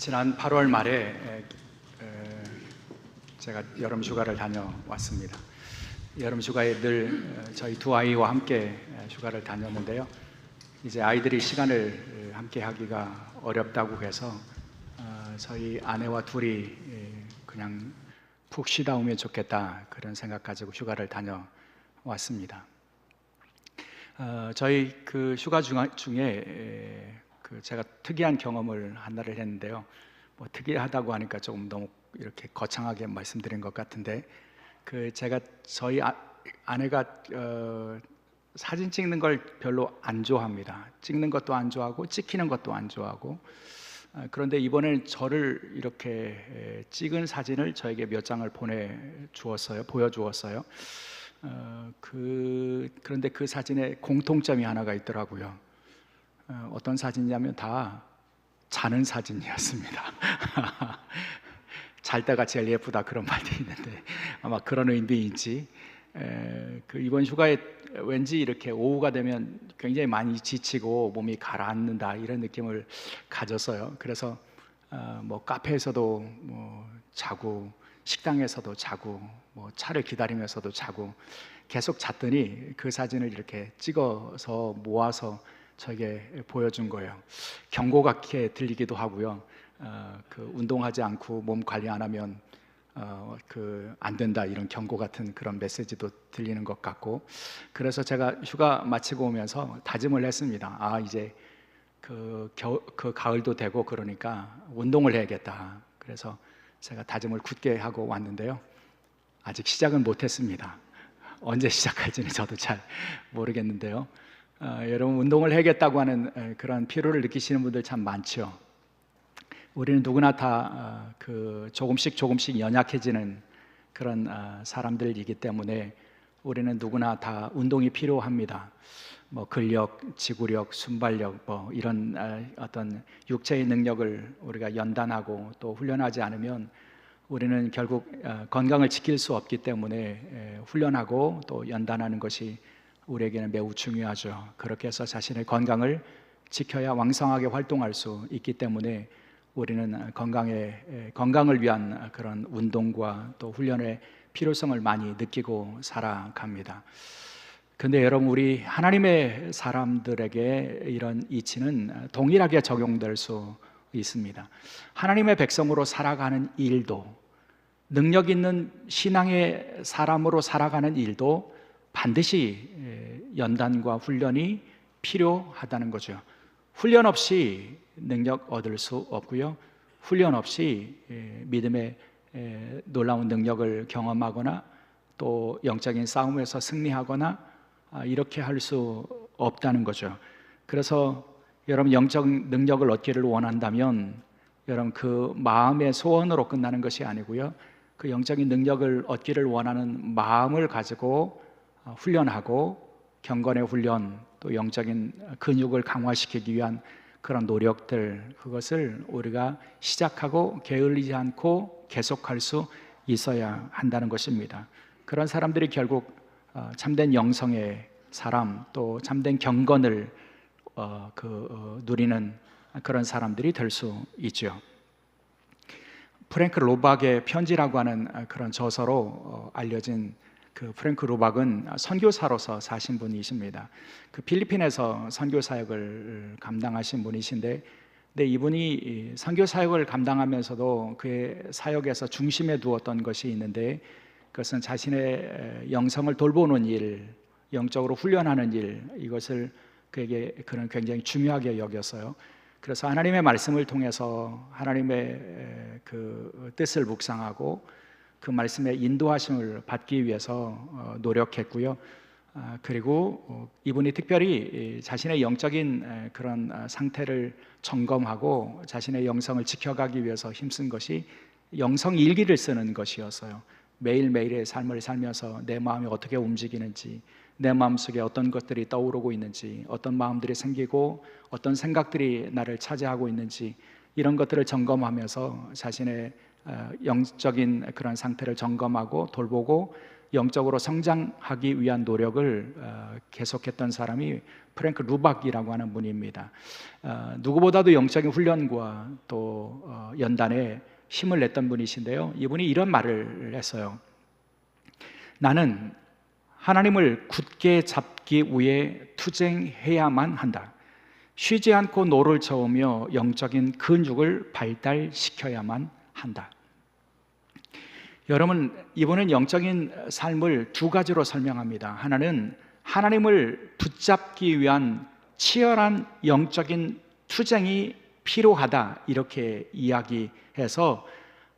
지난 8월 말에 제가 여름 휴가를 다녀왔습니다. 여름 휴가에 늘 저희 두 아이와 함께 휴가를 다녔는데요. 이제 아이들이 시간을 함께 하기가 어렵다고 해서 저희 아내와 둘이 그냥 푹 쉬다 오면 좋겠다, 그런 생각 가지고 휴가를 다녀왔습니다. 저희 그 휴가 중에 제가 특이한 경험을 하나를 했는데요. 뭐 특이하다고 하니까 조금 너무 이렇게 거창하게 말씀드린 것 같은데, 저희 아내가 사진 찍는 걸 별로 안 좋아합니다. 찍는 것도 안 좋아하고 찍히는 것도 안 좋아하고. 그런데 이번에는 저를 이렇게 찍은 사진을 저에게 몇 장을 보여주었어요. 그런데 그 사진에 공통점이 하나가 있더라고요. 어떤 사진이냐면 다 자는 사진이었습니다. 잘 때가 제일 예쁘다, 그런 말도 있는데 아마 그런 의미인지 이번 휴가에 왠지 이렇게 오후가 되면 굉장히 많이 지치고 몸이 가라앉는다, 이런 느낌을 가졌어요. 그래서 뭐 카페에서도 자고, 식당에서도 자고, 차를 기다리면서도 자고, 계속 잤더니 그 사진을 이렇게 찍어서 모아서 저에게 보여준 거예요. 경고 같게 들리기도 하고요. 운동하지 않고 몸 관리 안 하면 안 된다, 이런 경고 같은 그런 메시지도 들리는 것 같고. 그래서 제가 휴가 마치고 오면서 다짐을 했습니다. 이제 그 가을도 되고 그러니까 운동을 해야겠다. 그래서 제가 다짐을 굳게 하고 왔는데요. 아직 시작은 못했습니다. 언제 시작할지는 저도 잘 모르겠는데요. 여러분, 운동을 해야겠다고 하는 그런 피로를 느끼시는 분들 참 많죠. 우리는 누구나 다 조금씩 연약해지는 그런 사람들이기 때문에 우리는 누구나 다 운동이 필요합니다. 근력, 지구력, 순발력, 이런 어떤 육체의 능력을 우리가 연단하고 또 훈련하지 않으면 우리는 결국 건강을 지킬 수 없기 때문에 훈련하고 또 연단하는 것이 우리에게는 매우 중요하죠. 그렇게 해서 자신의 건강을 지켜야 왕성하게 활동할 수 있기 때문에 우리는 건강을 위한 그런 운동과 또 훈련의 필요성을 많이 느끼고 살아갑니다. 근데 여러분, 우리 하나님의 사람들에게 이런 이치는 동일하게 적용될 수 있습니다. 하나님의 백성으로 살아가는 일도, 능력 있는 신앙의 사람으로 살아가는 일도 반드시 연단과 훈련이 필요하다는 거죠. 훈련 없이 능력 얻을 수 없고요. 훈련 없이 믿음의 놀라운 능력을 경험하거나 또 영적인 싸움에서 승리하거나 이렇게 할 수 없다는 거죠. 그래서 여러분, 영적 능력을 얻기를 원한다면 여러분, 그 마음의 소원으로 끝나는 것이 아니고요. 그 영적인 능력을 얻기를 원하는 마음을 가지고 훈련하고, 경건의 훈련, 또 영적인 근육을 강화시키기 위한 그런 노력들, 그것을 우리가 시작하고 게을리지 않고 계속할 수 있어야 한다는 것입니다. 그런 사람들이 결국 참된 영성의 사람, 또 참된 경건을 누리는 그런 사람들이 될 수 있죠. 프랭크 로박의 편지라고 하는 그런 저서로 알려진 프랭크 로박은 선교사로서 사신 분이십니다. 필리핀에서 선교 사역을 감당하신 분이신데, 이분이 선교 사역을 감당하면서도 그의 사역에서 중심에 두었던 것이 있는데, 그것은 자신의 영성을 돌보는 일, 영적으로 훈련하는 일, 이것을 그는 굉장히 중요하게 여겼어요. 그래서 하나님의 말씀을 통해서 하나님의 뜻을 묵상하고 그 말씀의 인도하심을 받기 위해서 노력했고요. 그리고 이분이 특별히 자신의 영적인 그런 상태를 점검하고 자신의 영성을 지켜가기 위해서 힘쓴 것이 영성 일기를 쓰는 것이었어요. 매일매일의 삶을 살면서 내 마음이 어떻게 움직이는지, 내 마음속에 어떤 것들이 떠오르고 있는지, 어떤 마음들이 생기고 어떤 생각들이 나를 차지하고 있는지, 이런 것들을 점검하면서 자신의 영적인 그런 상태를 점검하고 돌보고 영적으로 성장하기 위한 노력을 계속했던 사람이 프랭크 루박이라고 하는 분입니다. 누구보다도 영적인 훈련과 또 연단에 힘을 냈던 분이신데요. 이분이 이런 말을 했어요. 나는 하나님을 굳게 잡기 위해 투쟁해야만 한다. 쉬지 않고 노를 저으며 영적인 근육을 발달시켜야만 한다. 여러분, 이분은 영적인 삶을 두 가지로 설명합니다. 하나는 하나님을 붙잡기 위한 치열한 영적인 투쟁이 필요하다, 이렇게 이야기해서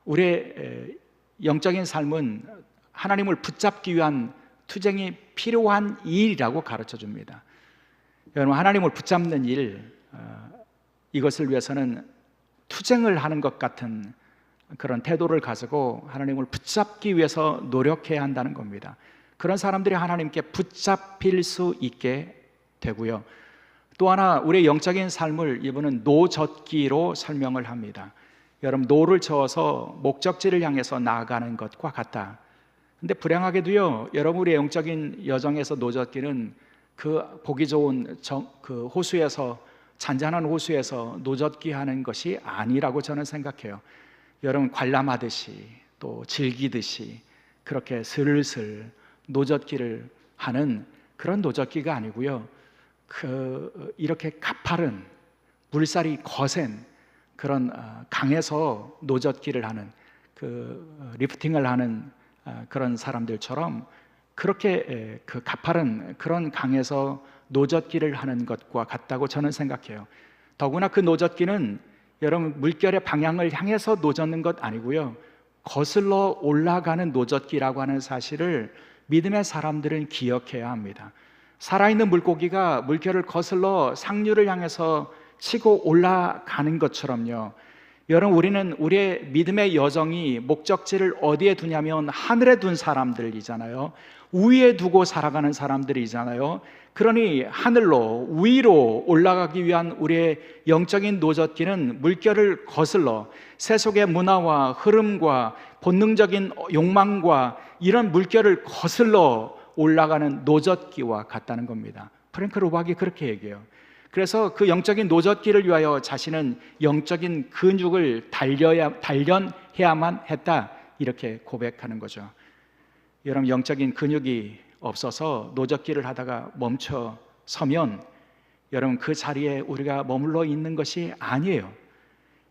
우리의 영적인 삶은 하나님을 붙잡기 위한 투쟁이 필요한 일이라고 가르쳐 줍니다. 여러분, 하나님을 붙잡는 일, 이것을 위해서는 투쟁을 하는 것 같은 그런 태도를 가지고 하나님을 붙잡기 위해서 노력해야 한다는 겁니다. 그런 사람들이 하나님께 붙잡힐 수 있게 되고요. 또 하나, 우리의 영적인 삶을 이분은 노젓기로 설명을 합니다. 여러분, 노를 저어서 목적지를 향해서 나아가는 것과 같다. 근데 불행하게도요, 여러분, 우리의 영적인 여정에서 노젓기는 그 보기 좋은 그 호수에서, 잔잔한 호수에서 노젓기 하는 것이 아니라고 저는 생각해요. 여러분, 관람하듯이 또 즐기듯이 그렇게 슬슬 노젓기를 하는 그런 노젓기가 아니고요, 이렇게 가파른 물살이 거센 그런 강에서 노젓기를 하는, 리프팅을 하는 그런 사람들처럼 그렇게 그 가파른 그런 강에서 노젓기를 하는 것과 같다고 저는 생각해요. 더구나 그 노젓기는 여러분, 물결의 방향을 향해서 노젓는 것 아니고요, 거슬러 올라가는 노젓기라고 하는 사실을 믿음의 사람들은 기억해야 합니다. 살아있는 물고기가 물결을 거슬러 상류를 향해서 치고 올라가는 것처럼요, 여러분, 우리는 우리의 믿음의 여정이 목적지를 어디에 두냐면 하늘에 둔 사람들이잖아요. 위에 두고 살아가는 사람들이잖아요. 그러니 하늘로, 위로 올라가기 위한 우리의 영적인 노젓기는 물결을 거슬러 세속의 문화와 흐름과 본능적인 욕망과 이런 물결을 거슬러 올라가는 노젓기와 같다는 겁니다. 프랭크 루박이 그렇게 얘기해요. 그래서 그 영적인 노젓기를 위하여 자신은 영적인 근육을 단련해야만 했다, 이렇게 고백하는 거죠. 여러분, 영적인 근육이 없어서 노젓기를 하다가 멈춰 서면 여러분, 그 자리에 우리가 머물러 있는 것이 아니에요.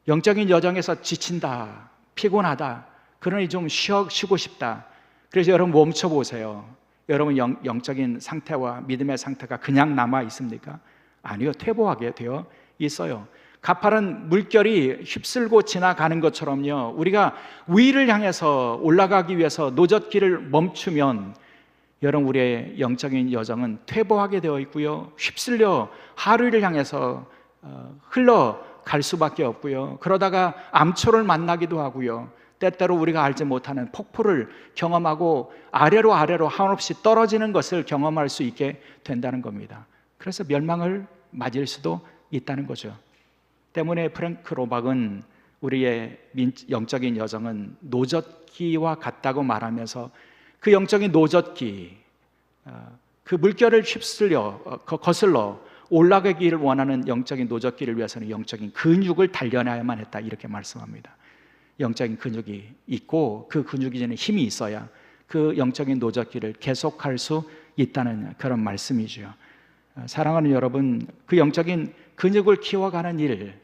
영적인 여정에서 지친다, 피곤하다, 그러니 좀 쉬고 싶다, 그래서 여러분 멈춰 보세요. 여러분, 영적인 상태와 믿음의 상태가 그냥 남아 있습니까? 아니요, 퇴보하게 되어 있어요. 가파른 물결이 휩쓸고 지나가는 것처럼요, 우리가 위를 향해서 올라가기 위해서 노젓기를 멈추면 여러분, 우리의 영적인 여정은 퇴보하게 되어 있고요, 휩쓸려 하루를 향해서 흘러갈 수밖에 없고요, 그러다가 암초를 만나기도 하고요, 때때로 우리가 알지 못하는 폭포를 경험하고 아래로 한없이 떨어지는 것을 경험할 수 있게 된다는 겁니다. 그래서 멸망을 맞을 수도 있다는 거죠. 때문에 프랭크 루박은 우리의 영적인 여정은 노젓기와 같다고 말하면서 그 영적인 노젓기, 그 물결을 휩쓸려 거슬러 올라가기를 원하는 영적인 노젓기를 위해서는 영적인 근육을 단련해야만 했다, 이렇게 말씀합니다. 영적인 근육이 있고 그 근육이 되는 힘이 있어야 그 영적인 노젓기를 계속할 수 있다는 그런 말씀이죠. 사랑하는 여러분, 그 영적인 근육을 키워가는 일,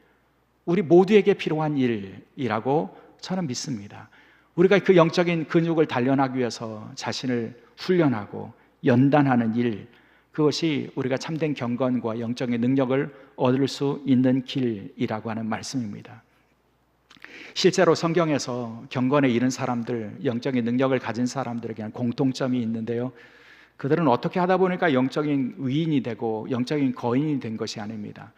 우리 모두에게 필요한 일이라고 저는 믿습니다. 우리가 그 영적인 근육을 단련하기 위해서 자신을 훈련하고 연단하는 일, 그것이 우리가 참된 경건과 영적인 능력을 얻을 수 있는 길이라고 하는 말씀입니다. 실제로 성경에서 경건에 이른 사람들, 영적인 능력을 가진 사람들에게는 공통점이 있는데요, 그들은 어떻게 하다 보니까 영적인 위인이 되고 영적인 거인이 된 것이 아닙니다.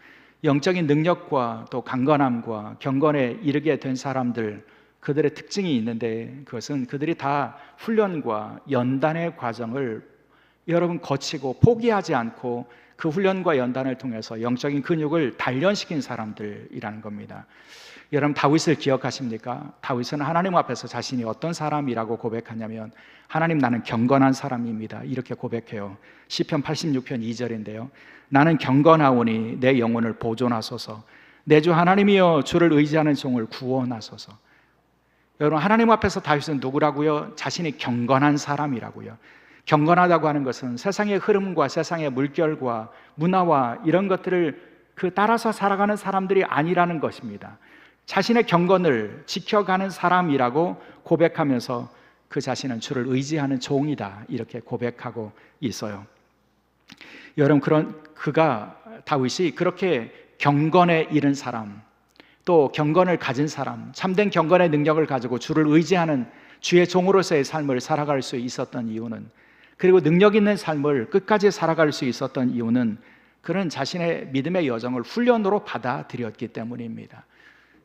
영적인 능력과 또 강건함과 경건에 이르게 된 사람들, 그들의 특징이 있는데 그것은 그들이 다 훈련과 연단의 과정을 여러분 거치고 포기하지 않고 그 훈련과 연단을 통해서 영적인 근육을 단련시킨 사람들이라는 겁니다. 여러분, 다윗을 기억하십니까? 다윗은 하나님 앞에서 자신이 어떤 사람이라고 고백하냐면, 하나님, 나는 경건한 사람입니다, 이렇게 고백해요. 시편 86편 2절인데요. 나는 경건하오니 내 영혼을 보존하소서. 내 주 하나님이여, 주를 의지하는 종을 구원하소서. 여러분, 하나님 앞에서 다윗은 누구라고요? 자신이 경건한 사람이라고요. 경건하다고 하는 것은 세상의 흐름과 세상의 물결과 문화와 이런 것들을 따라서 살아가는 사람들이 아니라는 것입니다. 자신의 경건을 지켜가는 사람이라고 고백하면서 그 자신은 주를 의지하는 종이다, 이렇게 고백하고 있어요. 여러분, 다윗이 그렇게 경건에 이른 사람, 또 경건을 가진 사람, 참된 경건의 능력을 가지고 주를 의지하는 주의 종으로서의 삶을 살아갈 수 있었던 이유는, 그리고 능력 있는 삶을 끝까지 살아갈 수 있었던 이유는 그는 자신의 믿음의 여정을 훈련으로 받아들였기 때문입니다.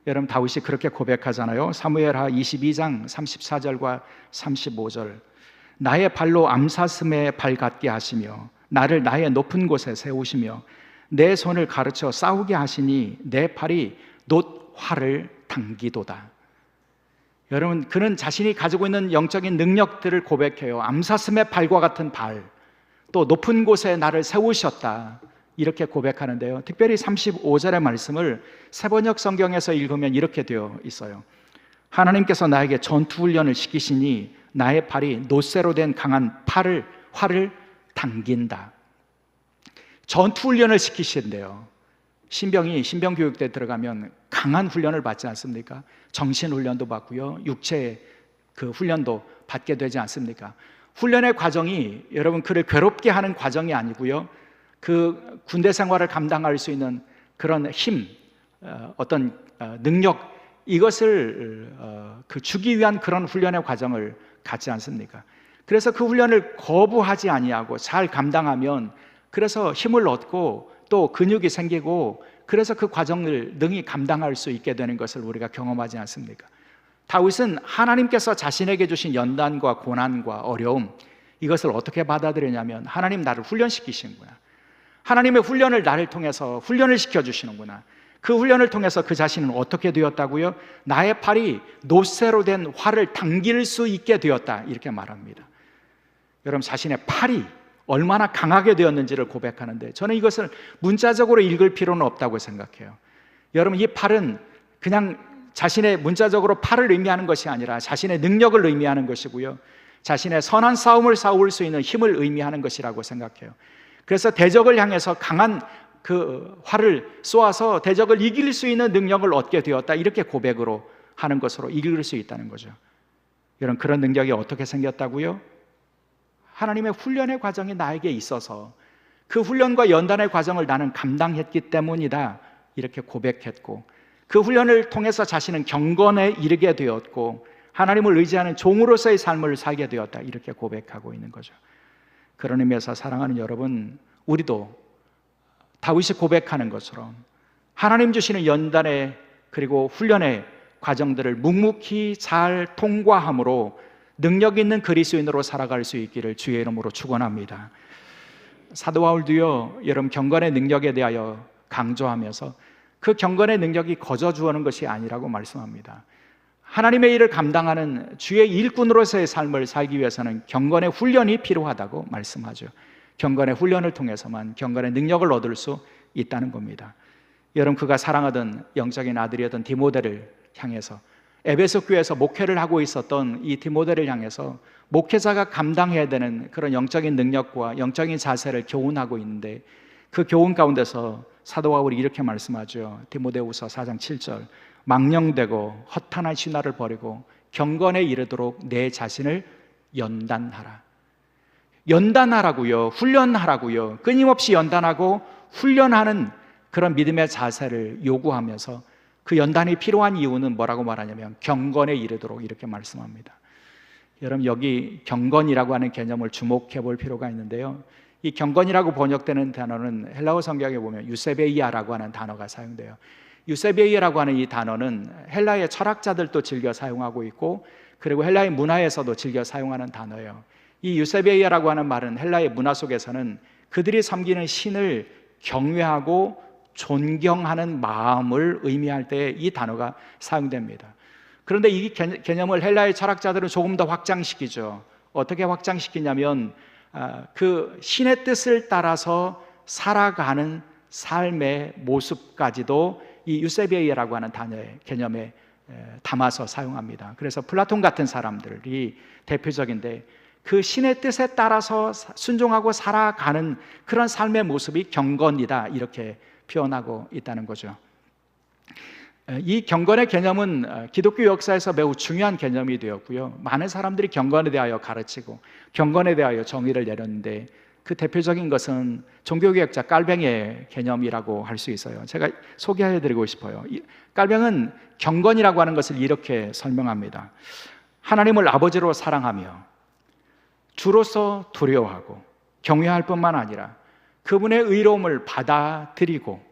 여러분, 다윗이 그렇게 고백하잖아요. 사무엘하 22장 34절과 35절. 나의 발로 암사슴의 발 같게 하시며 나를 나의 높은 곳에 세우시며 내 손을 가르쳐 싸우게 하시니 내 팔이 놋 활을 당기도다. 여러분, 그는 자신이 가지고 있는 영적인 능력들을 고백해요. 암사슴의 발과 같은 발, 또 높은 곳에 나를 세우셨다, 이렇게 고백하는데요. 특별히 35절의 말씀을 세번역 성경에서 읽으면 이렇게 되어 있어요. 하나님께서 나에게 전투훈련을 시키시니 나의 팔이 놋쇠로 된 강한 활을 당긴다. 전투훈련을 시키신대요. 신병교육대 들어가면 강한 훈련을 받지 않습니까? 정신훈련도 받고요, 육체의 그 훈련도 받게 되지 않습니까? 훈련의 과정이 여러분 그를 괴롭게 하는 과정이 아니고요, 그 군대 생활을 감당할 수 있는 그런 힘, 어떤 능력, 이것을 주기 위한 그런 훈련의 과정을 갖지 않습니까? 그래서 그 훈련을 거부하지 아니하고 잘 감당하면 그래서 힘을 얻고 또 근육이 생기고, 그래서 그 과정을 능히 감당할 수 있게 되는 것을 우리가 경험하지 않습니까? 다윗은 하나님께서 자신에게 주신 연단과 고난과 어려움, 이것을 어떻게 받아들이냐면, 하나님 나를 훈련시키시는구나, 하나님의 훈련을 나를 통해서 훈련을 시켜주시는구나, 그 훈련을 통해서 그 자신은 어떻게 되었다고요? 나의 팔이 놋쇠로 된 활을 당길 수 있게 되었다, 이렇게 말합니다. 여러분, 자신의 팔이 얼마나 강하게 되었는지를 고백하는데, 저는 이것을 문자적으로 읽을 필요는 없다고 생각해요. 여러분, 이 팔은 그냥 자신의 문자적으로 팔을 의미하는 것이 아니라 자신의 능력을 의미하는 것이고요, 자신의 선한 싸움을 싸울 수 있는 힘을 의미하는 것이라고 생각해요. 그래서 대적을 향해서 강한 그 활을 쏘아서 대적을 이길 수 있는 능력을 얻게 되었다, 이렇게 고백으로 하는 것으로 읽을 수 있다는 거죠. 여러분, 그런 능력이 어떻게 생겼다고요? 하나님의 훈련의 과정이 나에게 있어서 그 훈련과 연단의 과정을 나는 감당했기 때문이다, 이렇게 고백했고, 그 훈련을 통해서 자신은 경건에 이르게 되었고 하나님을 의지하는 종으로서의 삶을 살게 되었다, 이렇게 고백하고 있는 거죠. 그런 의미에서 사랑하는 여러분, 우리도 다윗이 고백하는 것처럼 하나님 주시는 연단의 그리고 훈련의 과정들을 묵묵히 잘 통과함으로 능력 있는 그리스도인으로 살아갈 수 있기를 주의 이름으로 축원합니다. 사도 바울도요, 여러분, 경건의 능력에 대하여 강조하면서 그 경건의 능력이 거저 주어는 것이 아니라고 말씀합니다. 하나님의 일을 감당하는 주의 일꾼으로서의 삶을 살기 위해서는 경건의 훈련이 필요하다고 말씀하죠. 경건의 훈련을 통해서만 경건의 능력을 얻을 수 있다는 겁니다. 여러분, 그가 사랑하던 영적인 아들이었던 디모데를 향해서, 에베소 교회에서 목회를 하고 있었던 이 디모데를 향해서 목회자가 감당해야 되는 그런 영적인 능력과 영적인 자세를 교훈하고 있는데, 그 교훈 가운데서 사도 바울이 이렇게 말씀하죠. 디모데후서 4장 7절. 망령되고 허탄한 신화를 버리고 경건에 이르도록 내 자신을 연단하라. 연단하라고요, 훈련하라고요. 끊임없이 연단하고 훈련하는 그런 믿음의 자세를 요구하면서, 그 연단이 필요한 이유는 뭐라고 말하냐면 경건에 이르도록, 이렇게 말씀합니다. 여러분, 여기 경건이라고 하는 개념을 주목해 볼 필요가 있는데요, 이 경건이라고 번역되는 단어는 헬라어 성경에 보면 유세베이아라고 하는 단어가 사용돼요. 유세베이아라고 하는 이 단어는 헬라의 철학자들도 즐겨 사용하고 있고, 그리고 헬라의 문화에서도 즐겨 사용하는 단어예요. 이 유세베이아라고 하는 말은 헬라의 문화 속에서는 그들이 섬기는 신을 경외하고 존경하는 마음을 의미할 때 이 단어가 사용됩니다. 그런데 이 개념을 헬라의 철학자들은 조금 더 확장시키죠. 어떻게 확장시키냐면 그 신의 뜻을 따라서 살아가는 삶의 모습까지도 이 유세베이라고 하는 단어의 개념에 담아서 사용합니다. 그래서 플라톤 같은 사람들이 대표적인데 그 신의 뜻에 따라서 순종하고 살아가는 그런 삶의 모습이 경건이다, 이렇게 표현하고 있다는 거죠. 이 경건의 개념은 기독교 역사에서 매우 중요한 개념이 되었고요. 많은 사람들이 경건에 대하여 가르치고 경건에 대하여 정의를 내렸는데 그 대표적인 것은 종교개혁자 깔뱅의 개념이라고 할 수 있어요. 제가 소개해드리고 싶어요. 깔뱅은 경건이라고 하는 것을 이렇게 설명합니다. 하나님을 아버지로 사랑하며 주로서 두려워하고 경외할 뿐만 아니라 그분의 의로움을 받아들이고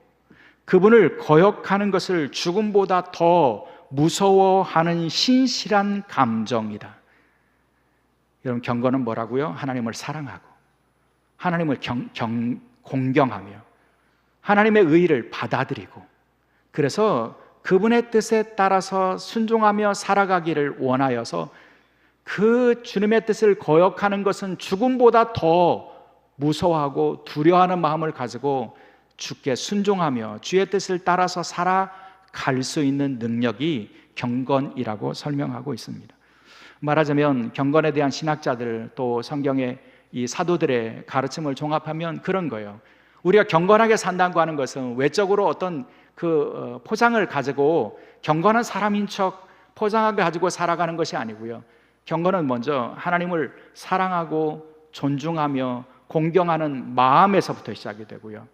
그분을 거역하는 것을 죽음보다 더 무서워하는 신실한 감정이다. 여러분, 경건은 뭐라고요? 하나님을 사랑하고 하나님을 공경하며 하나님의 의를 받아들이고 그래서 그분의 뜻에 따라서 순종하며 살아가기를 원하여서 그 주님의 뜻을 거역하는 것은 죽음보다 더 무서워하고 두려워하는 마음을 가지고 주께 순종하며 주의 뜻을 따라서 살아갈 수 있는 능력이 경건이라고 설명하고 있습니다. 말하자면 경건에 대한 신학자들 또 성경의 이 사도들의 가르침을 종합하면 그런 거예요. 우리가 경건하게 산다고 하는 것은 외적으로 어떤 그 포장을 가지고 경건한 사람인 척 포장하게 가지고 살아가는 것이 아니고요. 경건은 먼저 하나님을 사랑하고 존중하며 공경하는 마음에서부터 시작이 되고요.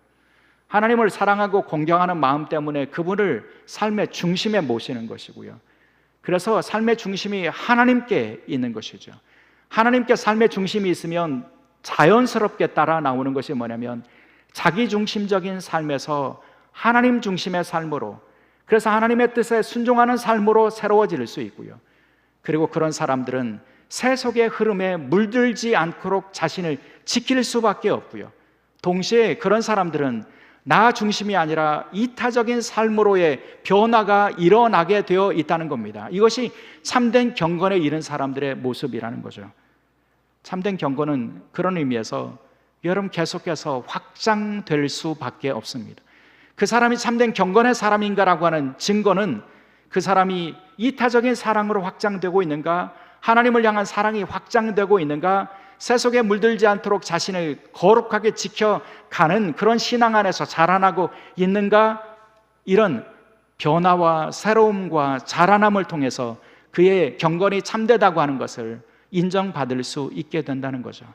하나님을 사랑하고 공경하는 마음 때문에 그분을 삶의 중심에 모시는 것이고요. 그래서 삶의 중심이 하나님께 있는 것이죠. 하나님께 삶의 중심이 있으면 자연스럽게 따라 나오는 것이 뭐냐면 자기중심적인 삶에서 하나님 중심의 삶으로, 그래서 하나님의 뜻에 순종하는 삶으로 새로워질 수 있고요. 그리고 그런 사람들은 세속의 흐름에 물들지 않도록 자신을 지킬 수밖에 없고요. 동시에 그런 사람들은 나 중심이 아니라 이타적인 삶으로의 변화가 일어나게 되어 있다는 겁니다. 이것이 참된 경건에 이른 사람들의 모습이라는 거죠. 참된 경건은 그런 의미에서 여러분 계속해서 확장될 수밖에 없습니다. 그 사람이 참된 경건의 사람인가라고 하는 증거는 그 사람이 이타적인 사랑으로 확장되고 있는가, 하나님을 향한 사랑이 확장되고 있는가, 세속에 물들지 않도록 자신을 거룩하게 지켜가는 그런 신앙 안에서 자라나고 있는가, 이런 변화와 새로움과 자라남을 통해서 그의 경건이 참되다고 하는 것을 인정받을 수 있게 된다는 거죠.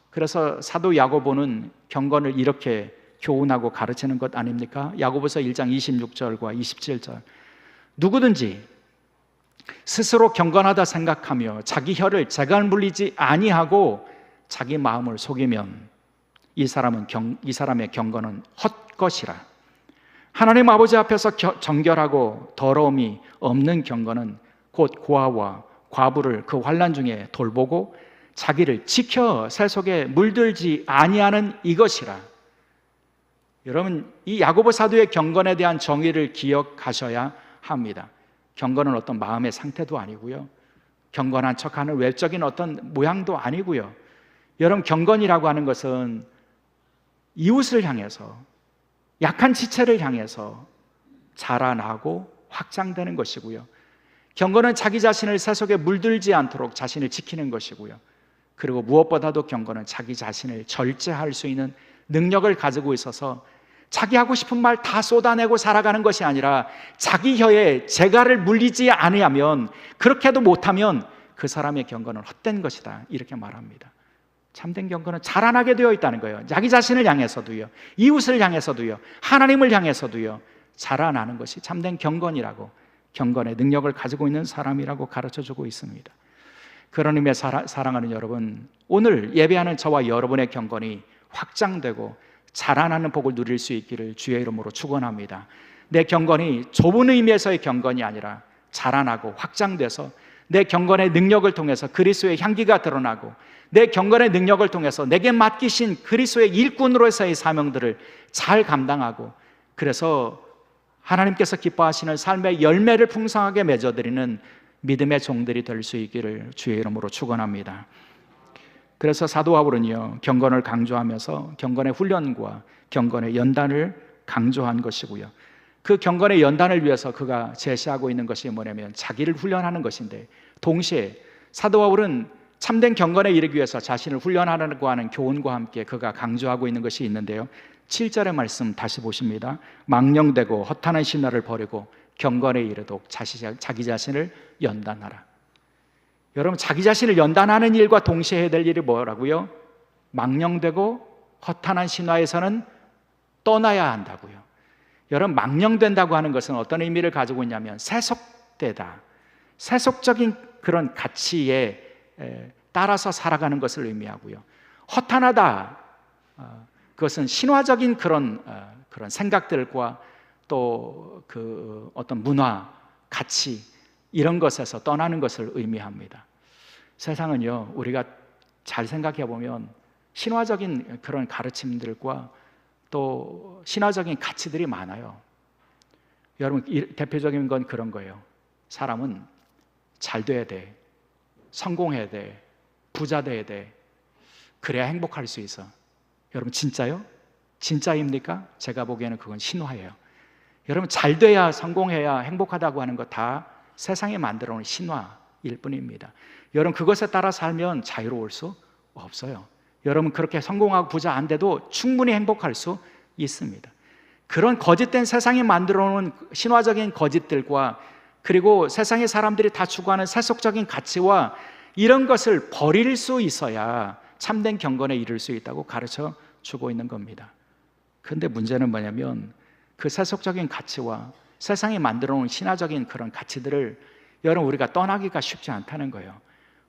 그래서 사도 야고보는 경건을 이렇게 교훈하고 가르치는 것 아닙니까? 야고보서 1장 26절과 27절, 누구든지 스스로 경건하다 생각하며 자기 혀를 재갈 물리지 아니하고 자기 마음을 속이면 이 사람의 경건은 헛것이라. 하나님 아버지 앞에서 정결하고 더러움이 없는 경건은 곧 고아와 과부를 그 환난 중에 돌보고 자기를 지켜 세속에 물들지 아니하는 이것이라. 여러분, 이 야고보 사도의 경건에 대한 정의를 기억하셔야 합니다. 경건은 어떤 마음의 상태도 아니고요, 경건한 척하는 외적인 어떤 모양도 아니고요. 여러분, 경건이라고 하는 것은 이웃을 향해서, 약한 지체를 향해서 자라나고 확장되는 것이고요. 경건은 자기 자신을 세속에 물들지 않도록 자신을 지키는 것이고요. 그리고 무엇보다도 경건은 자기 자신을 절제할 수 있는 능력을 가지고 있어서 자기 하고 싶은 말 다 쏟아내고 살아가는 것이 아니라 자기 혀에 재갈을 물리지 아니하면, 그렇게도 못하면 그 사람의 경건은 헛된 것이다, 이렇게 말합니다. 참된 경건은 자라나게 되어 있다는 거예요. 자기 자신을 향해서도요, 이웃을 향해서도요, 하나님을 향해서도요, 자라나는 것이 참된 경건이라고, 경건의 능력을 가지고 있는 사람이라고 가르쳐주고 있습니다. 그런 의미의 사랑하는 여러분, 오늘 예배하는 저와 여러분의 경건이 확장되고 자라나는 복을 누릴 수 있기를 주의 이름으로 축원합니다. 내 경건이 좁은 의미에서의 경건이 아니라 자라나고 확장돼서 내 경건의 능력을 통해서 그리스도의 향기가 드러나고, 내 경건의 능력을 통해서 내게 맡기신 그리스도의 일꾼으로서의 사명들을 잘 감당하고, 그래서 하나님께서 기뻐하시는 삶의 열매를 풍성하게 맺어드리는 믿음의 종들이 될 수 있기를 주의 이름으로 축원합니다. 그래서 사도 바울은요, 경건을 강조하면서 경건의 훈련과 경건의 연단을 강조한 것이고요, 그 경건의 연단을 위해서 그가 제시하고 있는 것이 뭐냐면 자기를 훈련하는 것인데, 동시에 사도 바울은 참된 경건에 이르기 위해서 자신을 훈련하라고 하는 교훈과 함께 그가 강조하고 있는 것이 있는데요, 7절의 말씀 다시 보십니다. 망령되고 허탄한 신화를 버리고 경건에 이르도록 자기 자신을 연단하라. 여러분, 자기 자신을 연단하는 일과 동시에 해야 될 일이 뭐라고요? 망령되고 허탄한 신화에서는 떠나야 한다고요. 여러분, 망령된다고 하는 것은 어떤 의미를 가지고 있냐면 세속되다, 세속적인 그런 가치에 따라서 살아가는 것을 의미하고요, 허탄하다, 그것은 신화적인 그런 생각들과 또 그 어떤 문화, 가치, 이런 것에서 떠나는 것을 의미합니다. 세상은요, 우리가 잘 생각해 보면 신화적인 그런 가르침들과 또 신화적인 가치들이 많아요. 여러분, 대표적인 건 그런 거예요. 사람은 잘 돼야 돼, 성공해야 돼, 부자 돼야 돼, 그래야 행복할 수 있어. 여러분, 진짜요? 진짜입니까? 제가 보기에는 그건 신화예요. 여러분, 잘 돼야, 성공해야 행복하다고 하는 거 다 세상에 만들어 놓은 신화일 뿐입니다. 여러분, 그것에 따라 살면 자유로울 수 없어요. 여러분, 그렇게 성공하고 부자 안 돼도 충분히 행복할 수 있습니다. 그런 거짓된 세상에 만들어 놓은 신화적인 거짓들과, 그리고 세상의 사람들이 다 추구하는 세속적인 가치와 이런 것을 버릴 수 있어야 참된 경건에 이를 수 있다고 가르쳐 주고 있는 겁니다. 그런데 문제는 뭐냐면 그 세속적인 가치와 세상이 만들어 놓은 신화적인 그런 가치들을 여러분, 우리가 떠나기가 쉽지 않다는 거예요.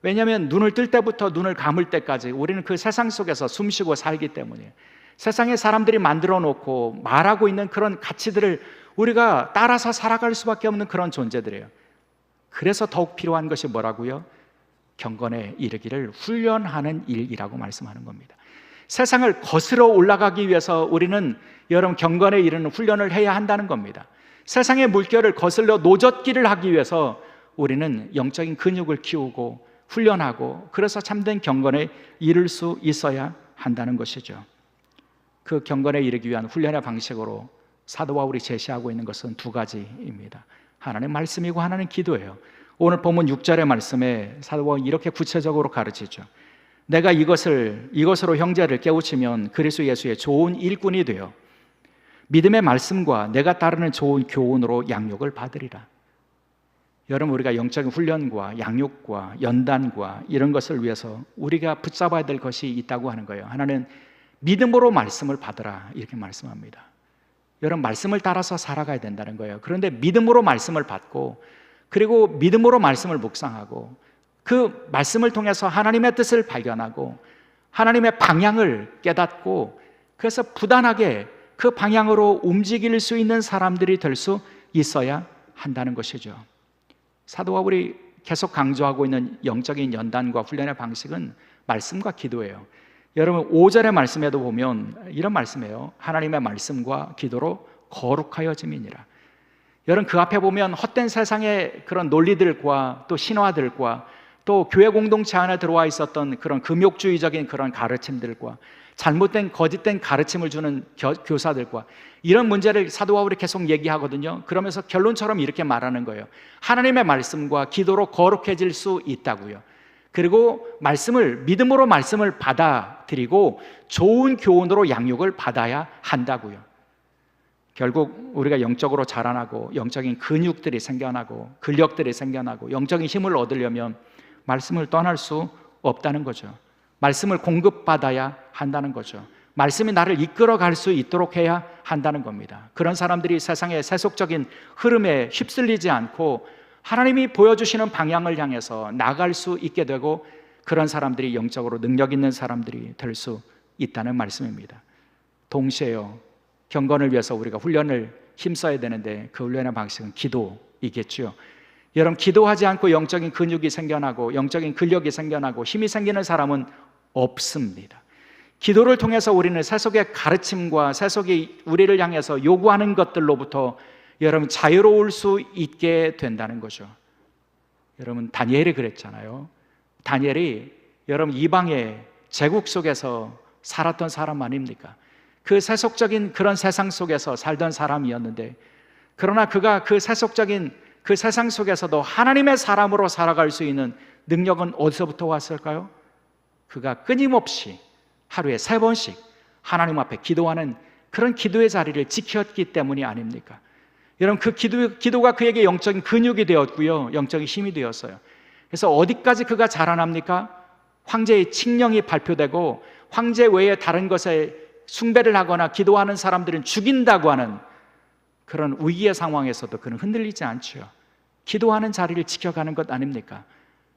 왜냐하면 눈을 뜰 때부터 눈을 감을 때까지 우리는 그 세상 속에서 숨쉬고 살기 때문에, 세상의 사람들이 만들어 놓고 말하고 있는 그런 가치들을 우리가 따라서 살아갈 수밖에 없는 그런 존재들이에요. 그래서 더욱 필요한 것이 뭐라고요? 경건에 이르기를 훈련하는 일이라고 말씀하는 겁니다. 세상을 거스러 올라가기 위해서 우리는 여러분, 경건에 이르는 훈련을 해야 한다는 겁니다. 세상의 물결을 거슬러 노젓기를 하기 위해서 우리는 영적인 근육을 키우고 훈련하고, 그래서 참된 경건에 이를 수 있어야 한다는 것이죠. 그 경건에 이르기 위한 훈련의 방식으로 사도 바울이 제시하고 있는 것은 두 가지입니다. 하나는 말씀이고 하나는 기도예요. 오늘 본문 6절의 말씀에 사도 바울이 이렇게 구체적으로 가르치죠. 내가 이것으로 형제를 깨우치면 그리스도 예수의 좋은 일꾼이 되어 믿음의 말씀과 내가 따르는 좋은 교훈으로 양육을 받으리라. 여러분, 우리가 영적인 훈련과 양육과 연단과 이런 것을 위해서 우리가 붙잡아야 될 것이 있다고 하는 거예요. 하나는 믿음으로 말씀을 받으라, 이렇게 말씀합니다. 여러분, 말씀을 따라서 살아가야 된다는 거예요. 그런데 믿음으로 말씀을 받고, 그리고 믿음으로 말씀을 묵상하고, 그 말씀을 통해서 하나님의 뜻을 발견하고 하나님의 방향을 깨닫고, 그래서 부단하게 그 방향으로 움직일 수 있는 사람들이 될 수 있어야 한다는 것이죠. 사도 바울이 계속 강조하고 있는 영적인 연단과 훈련의 방식은 말씀과 기도예요. 여러분, 5절의 말씀에도 보면 이런 말씀이에요. 하나님의 말씀과 기도로 거룩하여짐이니라. 여러분, 그 앞에 보면 헛된 세상의 그런 논리들과 또 신화들과 또 교회 공동체 안에 들어와 있었던 그런 금욕주의적인 그런 가르침들과 잘못된 거짓된 가르침을 주는 교사들과 이런 문제를 사도 바울이 계속 얘기하거든요. 그러면서 결론처럼 이렇게 말하는 거예요. 하나님의 말씀과 기도로 거룩해질 수 있다고요. 그리고 믿음으로 말씀을 받아들이고 좋은 교훈으로 양육을 받아야 한다고요. 결국 우리가 영적으로 자라나고 영적인 근육들이 생겨나고 근력들이 생겨나고 영적인 힘을 얻으려면 말씀을 떠날 수 없다는 거죠. 말씀을 공급받아야 한다는 거죠. 말씀이 나를 이끌어갈 수 있도록 해야 한다는 겁니다. 그런 사람들이 세상의 세속적인 흐름에 휩쓸리지 않고 하나님이 보여주시는 방향을 향해서 나갈 수 있게 되고, 그런 사람들이 영적으로 능력 있는 사람들이 될 수 있다는 말씀입니다. 동시에요, 경건을 위해서 우리가 훈련을 힘써야 되는데 그 훈련의 방식은 기도이겠죠. 여러분, 기도하지 않고 영적인 근육이 생겨나고 영적인 근력이 생겨나고 힘이 생기는 사람은 없습니다. 기도를 통해서 우리는 세속의 가르침과 세속이 우리를 향해서 요구하는 것들로부터 여러분 자유로울 수 있게 된다는 거죠. 여러분, 다니엘이 그랬잖아요. 다니엘이 여러분 이방의 제국 속에서 살았던 사람 아닙니까? 그 세속적인 그런 세상 속에서 살던 사람이었는데, 그러나 그가 그 세속적인 그 세상 속에서도 하나님의 사람으로 살아갈 수 있는 능력은 어디서부터 왔을까요? 그가 끊임없이 하루에 3번씩 하나님 앞에 기도하는 그런 기도의 자리를 지켰기 때문이 아닙니까? 여러분, 그 기도가 그에게 영적인 근육이 되었고요, 영적인 힘이 되었어요. 그래서 어디까지 그가 자라납니까? 황제의 칙령이 발표되고 황제 외에 다른 것에 숭배를 하거나 기도하는 사람들은 죽인다고 하는 그런 위기의 상황에서도 그는 흔들리지 않죠. 기도하는 자리를 지켜가는 것 아닙니까?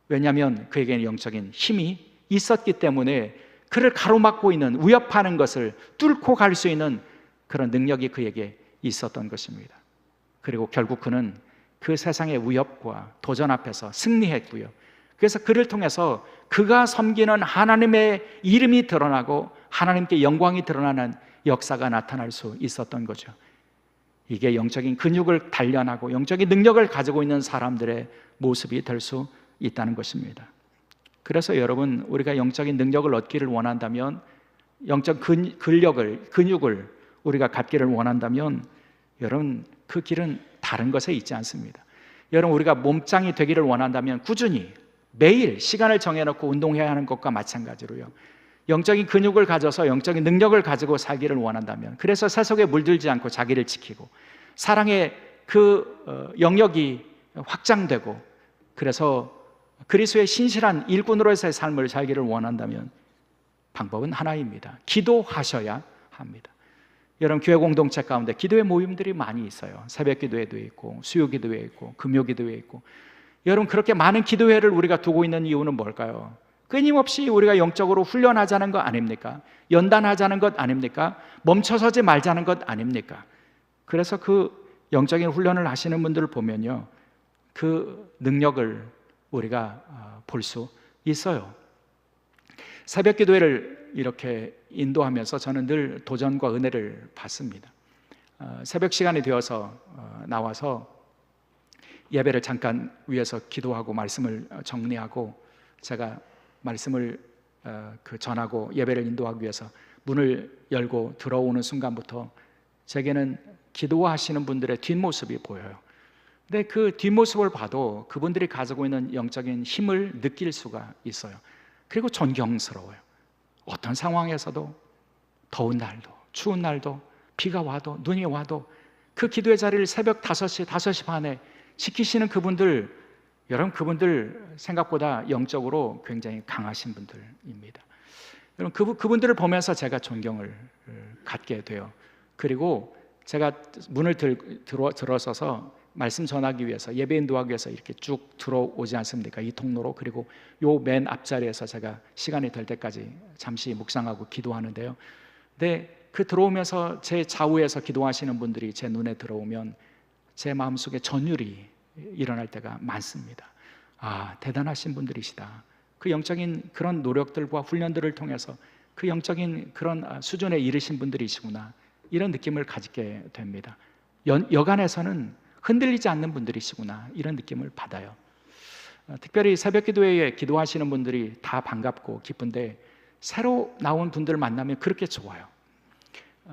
왜냐하면 그에게는 영적인 힘이 있었기 때문에 그를 가로막고 있는, 위협하는 것을 뚫고 갈 수 있는 그런 능력이 그에게 있었던 것입니다. 그리고 결국 그는 그 세상의 위협과 도전 앞에서 승리했고요. 그래서 그를 통해서 그가 섬기는 하나님의 이름이 드러나고 하나님께 영광이 드러나는 역사가 나타날 수 있었던 거죠. 이게 영적인 근육을 단련하고 영적인 능력을 가지고 있는 사람들의 모습이 될 수 있다는 것입니다. 그래서 여러분, 우리가 영적인 능력을 얻기를 원한다면, 영적 근육을 우리가 갖기를 원한다면, 여러분, 그 길은 다른 것에 있지 않습니다. 여러분, 우리가 몸짱이 되기를 원한다면 꾸준히 매일 시간을 정해놓고 운동해야 하는 것과 마찬가지로요, 영적인 근육을 가져서 영적인 능력을 가지고 살기를 원한다면, 그래서 세속에 물들지 않고 자기를 지키고 사랑의 그 영역이 확장되고, 그래서 그리스도의 신실한 일꾼으로서의 삶을 살기를 원한다면 방법은 하나입니다. 기도하셔야 합니다. 여러분, 교회 공동체 가운데 기도의 모임들이 많이 있어요. 새벽 기도회도 있고 수요 기도회 있고 금요 기도회 있고. 여러분, 그렇게 많은 기도회를 우리가 두고 있는 이유는 뭘까요? 끊임없이 우리가 영적으로 훈련하자는 것 아닙니까? 연단하자는 것 아닙니까? 멈춰서지 말자는 것 아닙니까? 그래서 그 영적인 훈련을 하시는 분들을 보면요, 그 능력을 우리가 볼 수 있어요. 새벽 기도회를 이렇게 인도하면서 저는 늘 도전과 은혜를 받습니다. 새벽 시간이 되어서 나와서 예배를 잠깐 위해서 기도하고 말씀을 정리하고, 제가 말씀을 전하고 예배를 인도하기 위해서 문을 열고 들어오는 순간부터 제게는 기도하시는 분들의 뒷모습이 보여요. 근데 그 뒷모습을 봐도 그분들이 가지고 있는 영적인 힘을 느낄 수가 있어요. 그리고 존경스러워요. 어떤 상황에서도, 더운 날도 추운 날도 비가 와도 눈이 와도 그 기도의 자리를 새벽 5시, 5시 반에 지키시는 그분들, 여러분, 그분들 생각보다 영적으로 굉장히 강하신 분들입니다. 여러분, 그분들을 보면서 제가 존경을 갖게 돼요. 그리고 제가 문을 들어서서 말씀 전하기 위해서, 예배 인도하기 위해서 이렇게 쭉 들어오지 않습니까? 이 통로로. 그리고 요 맨 앞자리에서 제가 시간이 될 때까지 잠시 묵상하고 기도하는데요. 근데 그 들어오면서 제 좌우에서 기도하시는 분들이 제 눈에 들어오면 제 마음속에 전율이 일어날 때가 많습니다. 아, 대단하신 분들이시다. 그 영적인 그런 노력들과 훈련들을 통해서 그 영적인 그런 수준에 이르신 분들이시구나, 이런 느낌을 가지게 됩니다. 여간에서는 흔들리지 않는 분들이시구나, 이런 느낌을 받아요. 특별히 새벽 기도회에 기도하시는 분들이 다 반갑고 기쁜데, 새로 나온 분들 만나면 그렇게 좋아요.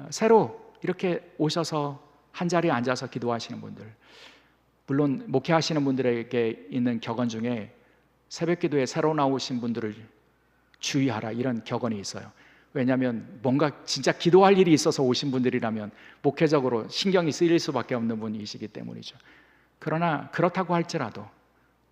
새로 이렇게 오셔서 한 자리에 앉아서 기도하시는 분들, 물론 목회하시는 분들에게 있는 격언 중에 새벽 기도에 새로 나오신 분들을 주의하라, 이런 격언이 있어요. 왜냐하면 뭔가 진짜 기도할 일이 있어서 오신 분들이라면 목회적으로 신경이 쓰일 수밖에 없는 분이시기 때문이죠. 그러나 그렇다고 할지라도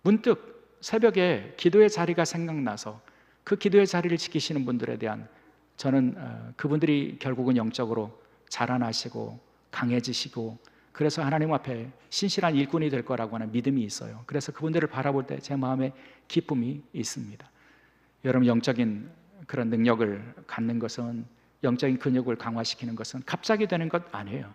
문득 새벽에 기도의 자리가 생각나서 그 기도의 자리를 지키시는 분들에 대한, 저는 그분들이 결국은 영적으로 자라나시고 강해지시고, 그래서 하나님 앞에 신실한 일꾼이 될 거라고 하는 믿음이 있어요. 그래서 그분들을 바라볼 때 제 마음에 기쁨이 있습니다. 여러분, 영적인 그런 능력을 갖는 것은, 영적인 근육을 강화시키는 것은 갑자기 되는 것 아니에요.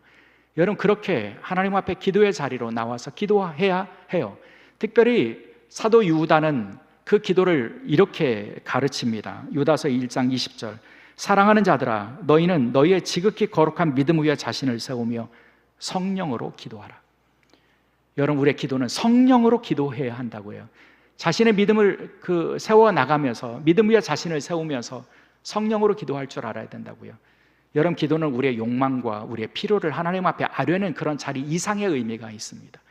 여러분, 그렇게 하나님 앞에 기도의 자리로 나와서 기도해야 해요. 특별히 사도 유다는 그 기도를 이렇게 가르칩니다. 유다서 1장 20절, 사랑하는 자들아 너희는 너희의 지극히 거룩한 믿음 위에 자신을 세우며 성령으로 기도하라. 여러분, 우리의 기도는 성령으로 기도해야 한다고요. 자신의 믿음을 세워 나가면서, 믿음 위에 자신을 세우면서 성령으로 기도할 줄 알아야 된다고요. 여러분, 기도는 우리의 욕망과 우리의 필요를 하나님 앞에 아뢰는 그런 자리 이상의 의미가 있습니다.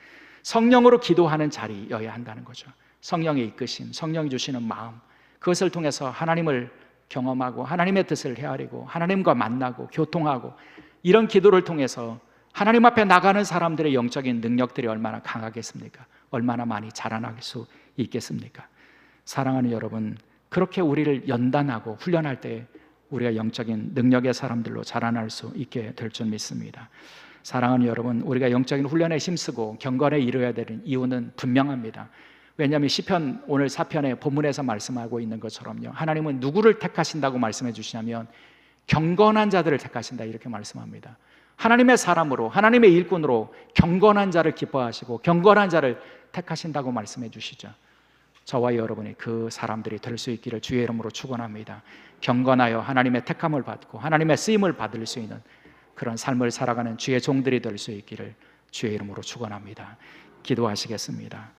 성령으로 기도하는 자리여야 한다는 거죠. 성령의 이끄심, 성령이 주시는 마음, 그것을 통해서 하나님을 경험하고 하나님의 뜻을 헤아리고 하나님과 만나고 교통하고, 이런 기도를 통해서 하나님 앞에 나가는 사람들의 영적인 능력들이 얼마나 강하겠습니까? 얼마나 많이 자라날 수 있겠습니까? 사랑하는 여러분, 그렇게 우리를 연단하고 훈련할 때 우리가 영적인 능력의 사람들로 자라날 수 있게 될 줄 믿습니다. 사랑하는 여러분, 우리가 영적인 훈련에 힘쓰고 경건에 이르어야 되는 이유는 분명합니다. 왜냐하면 시편 오늘 4편의 본문에서 말씀하고 있는 것처럼요, 하나님은 누구를 택하신다고 말씀해 주시냐면 경건한 자들을 택하신다, 이렇게 말씀합니다. 하나님의 사람으로, 하나님의 일꾼으로 경건한 자를 기뻐하시고 경건한 자를 택하신다고 말씀해 주시죠. 저와 여러분이 그 사람들이 될 수 있기를 주의 이름으로 축원합니다. 경건하여 하나님의 택함을 받고 하나님의 쓰임을 받을 수 있는 그런 삶을 살아가는 주의 종들이 될 수 있기를 주의 이름으로 축원합니다. 기도하시겠습니다.